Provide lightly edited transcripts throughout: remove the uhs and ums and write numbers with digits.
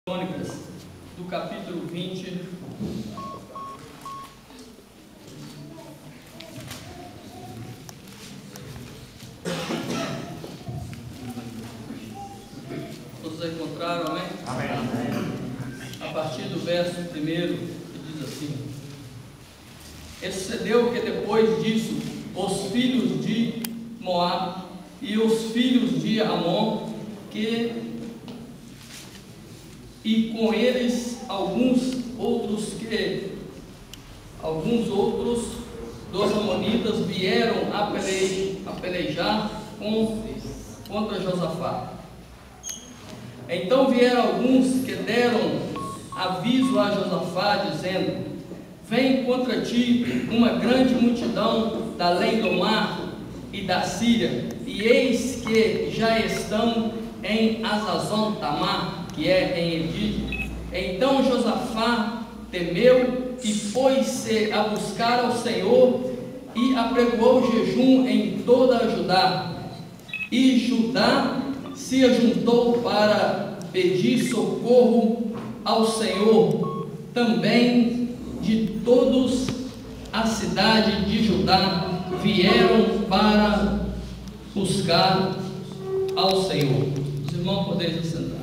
Crônicas, do capítulo 20. Todos encontraram, amém? Amém. A partir do verso 1, que diz assim: E sucedeu que depois disso, os filhos de Moabe e os filhos de Amon, e com eles alguns outros dos amonitas vieram a pelejar contra Josafá. Então vieram alguns que deram aviso a Josafá, dizendo: Vem contra ti uma grande multidão da além do mar e da Síria, e eis que já estão em Hazazon Tamar, que é em Edide. Então Josafá temeu e pôs-se a buscar ao Senhor e apregoou jejum em toda a Judá. E Judá se ajuntou para pedir socorro ao Senhor. Também de todos a cidade de Judá vieram para buscar ao Senhor. Os irmãos podem se sentar.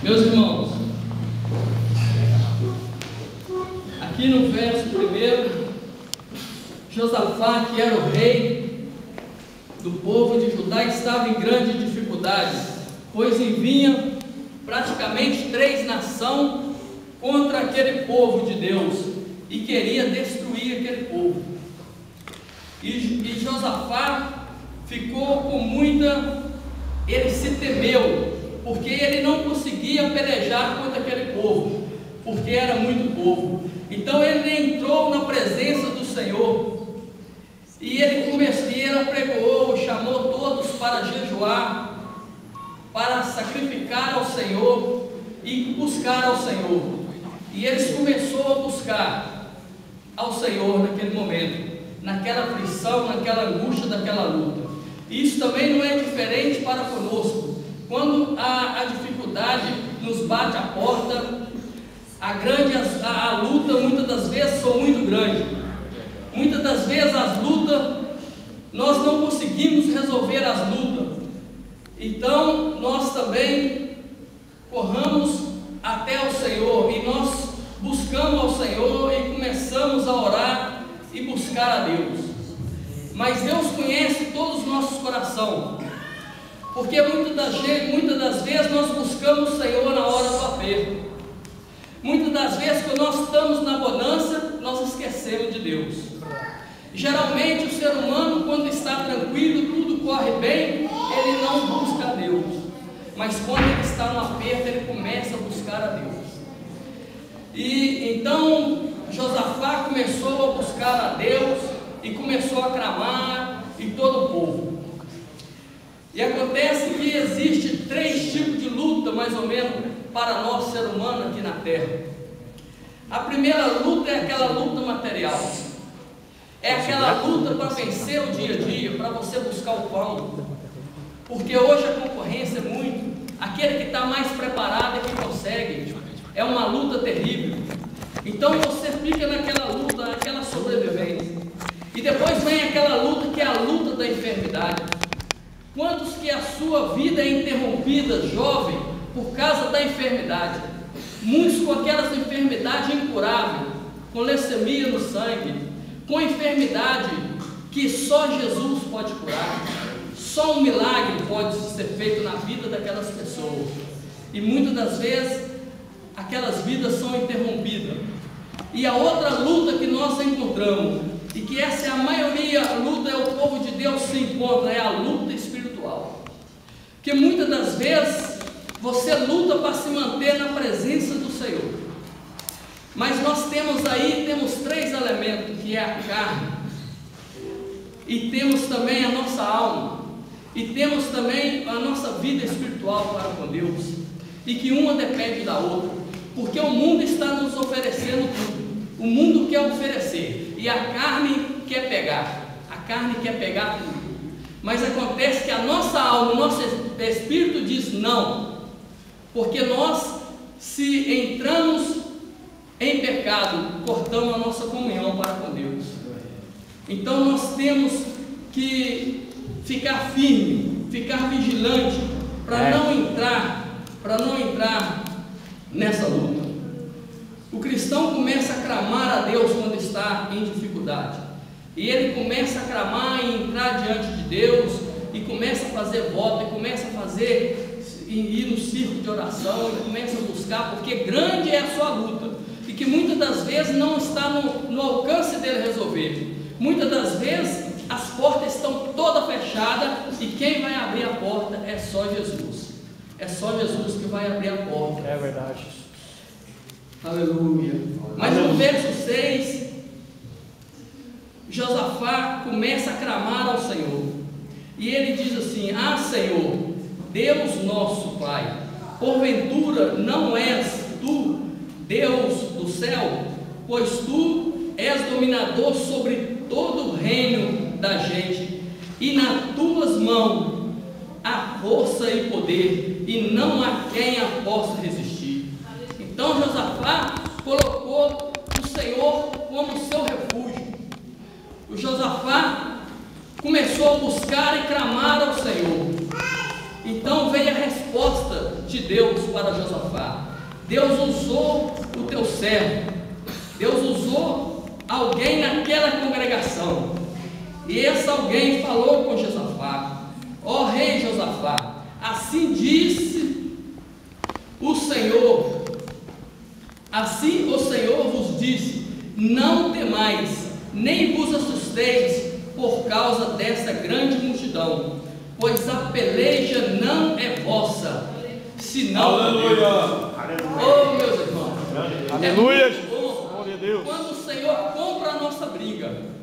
Meus irmãos, aqui no verso 1, Josafá, que era o rei do povo de Judá, estava em grande dificuldade, pois vinha praticamente 3 nações contra aquele povo de Deus e queria destruir aquele povo. E Josafá ficou com ele se temeu, porque ele não conseguia pelejar contra aquele povo, porque era muito povo. Então ele entrou na presença do Senhor, e ele pregou, chamou todos para jejuar, para sacrificar ao Senhor e buscar ao Senhor. E eles começaram a buscar ao Senhor naquele momento, naquela aflição, naquela angústia, daquela luta. Isso também não é diferente para conosco. Quando a dificuldade nos bate a porta, a luta muitas das vezes são muito grande. Muitas das vezes as lutas, nós não conseguimos resolver as lutas. Então nós também corramos até o Senhor e nós buscamos ao Senhor e começamos a orar e buscar a Deus. Mas Deus conhece todos os nossos corações, porque muitas das vezes nós buscamos o Senhor na hora do aperto. Muitas das vezes, quando nós estamos na bonança, nós esquecemos de Deus. Geralmente o ser humano, quando está tranquilo, tudo corre bem, ele não busca a Deus. Mas quando ele está no aperto, ele começa a buscar a Deus. E então Josafá começou a buscar a Deus e começou a clamar, e todo o povo. E acontece que existe 3 tipos de luta, mais ou menos, para nós, ser humano, aqui na terra. A primeira luta é aquela luta material. É aquela luta para vencer o dia a dia, para você buscar o pão. Porque hoje a concorrência é muito. Aquele que está mais preparado é que consegue. É uma luta terrível. Então você fica naquela luta, naquela sobrevivência. E depois vem aquela luta que é a luta da enfermidade. Quantos que a sua vida é interrompida, jovem, por causa da enfermidade? Muitos com aquelas enfermidades incuráveis, com leucemia no sangue, com enfermidade que só Jesus pode curar. Só um milagre pode ser feito na vida daquelas pessoas. E muitas das vezes, aquelas vidas são interrompidas. E a outra luta que nós encontramos, e que essa é a maioria, a luta é o povo de Deus se encontra, é a luta espiritual. Porque muitas das vezes você luta para se manter na presença do Senhor. Mas nós temos 3 elementos, que é a carne, e temos também a nossa alma, e temos também a nossa vida espiritual para com Deus, e que uma depende da outra, porque o mundo está nos oferecendo tudo. O mundo quer oferecer, e a carne quer pegar tudo. Mas acontece que a nossa alma, o nosso Espírito diz não, porque nós, se entramos em pecado, cortamos a nossa comunhão para com Deus. Então nós temos que ficar firme, ficar vigilante, para não entrar nessa luta. O cristão começa a clamar a Deus quando está em dificuldade, e ele começa a clamar e entrar diante de Deus, e começa a fazer voto, e começa a ir no círculo de oração, e começa a buscar, porque grande é a sua luta, e que muitas das vezes não está no alcance dele resolver. Muitas das vezes as portas estão todas fechadas, e quem vai abrir a porta é só Jesus. É só Jesus que vai abrir a porta. É verdade. Aleluia. Mas no verso 6, Josafá começa a clamar ao Senhor, e ele diz assim: ah, Senhor, Deus nosso Pai, porventura não és tu Deus do céu? Pois tu és dominador sobre todo o reino da gente, e nas tuas mãos há força e poder, e não há quem a possa resistir. Então Josafá colocou o Senhor como seu refúgio. O Josafá começou a buscar e clamar ao Senhor. Então veio a resposta de Deus para Josafá. Deus usou o teu servo, Deus usou alguém naquela congregação, e esse alguém falou com Josafá: ó rei Josafá, assim disse o Senhor, assim o Senhor vos disse: não temais, nem vos assusteis por causa desta grande multidão, pois a peleja não é vossa, senão Aleluia. Oh, meus irmãos, Aleluia. É muito bom Glória a Deus. quando o Senhor compra a nossa briga.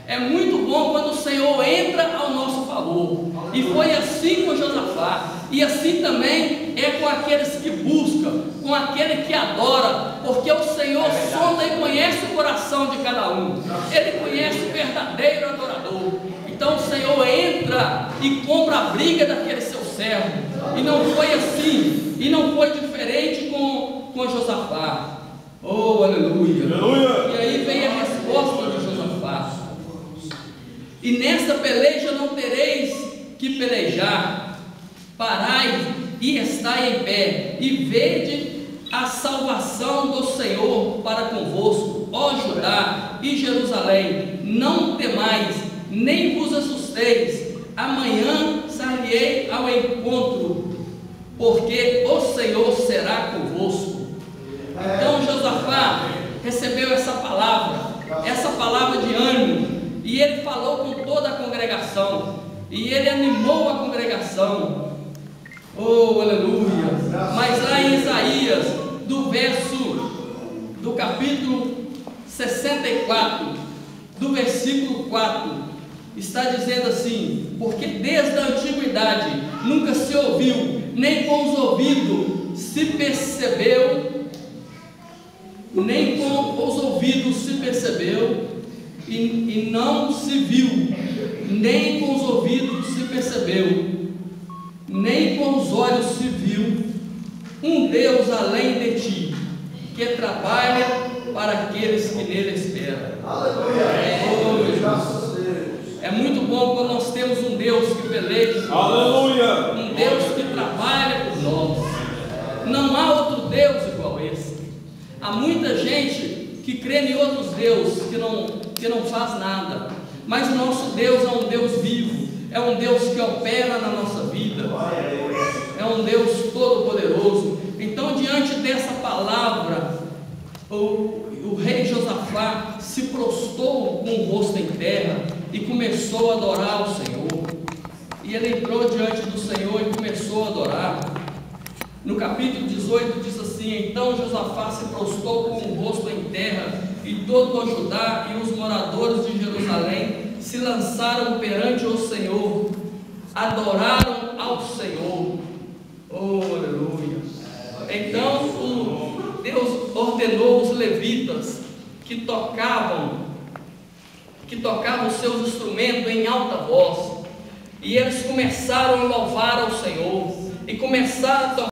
É muito bom quando o Senhor entra ao nosso favor. E foi assim com Josafá, e assim também é com aqueles que buscam, com aquele que adora, porque o Senhor sonda e conhece o coração de cada um. Ele conhece o verdadeiro adorador. Então o Senhor entra e compra a briga daquele seu servo. E não foi assim, e não foi diferente com Josafá. Oh, aleluia. Aleluia. E aí vem a resposta de Josafá: e nesta peleja não tereis que pelejar, parai e estai em pé, e vede a salvação do Senhor para convosco, ó Judá e Jerusalém. Não temais, nem vos assusteis, amanhã sairei ao encontro, porque o Senhor será convosco. Então Josafá recebeu essa palavra de ânimo, e ele falou com toda a congregação, e ele animou a congregação. Oh, aleluia. Mas lá em Isaías, do capítulo 64, do versículo 4, está dizendo assim: porque desde a antiguidade nunca se ouviu, nem com os ouvidos se percebeu, nem com os ouvidos se percebeu, e não se viu, nem com os ouvidos se percebeu, nem com os olhos se viu, um Deus além de ti, que trabalha para aqueles que nele esperam. É muito bom quando nós temos um Deus que peleja, Aleluia. um Deus que trabalha por nós. Não há outro Deus igual a esse. Há muita gente que crê em outros deuses que não faz nada, mas o nosso Deus é um Deus vivo, é um Deus que opera na nossa vida, é um Deus todo-poderoso. Então, diante dessa palavra, o rei Josafá se prostrou com o rosto em terra e começou a adorar o Senhor. E ele entrou diante do Senhor e começou a adorar. No capítulo 18 diz assim: então Josafá se prostrou com o rosto em terra, e todo o Judá e os moradores de Jerusalém se lançaram perante o Senhor, adoraram ao Senhor. Oh, aleluia. Então Deus ordenou os levitas que tocavam os seus instrumentos em alta voz, E eles começaram a louvar ao Senhor, e começaram a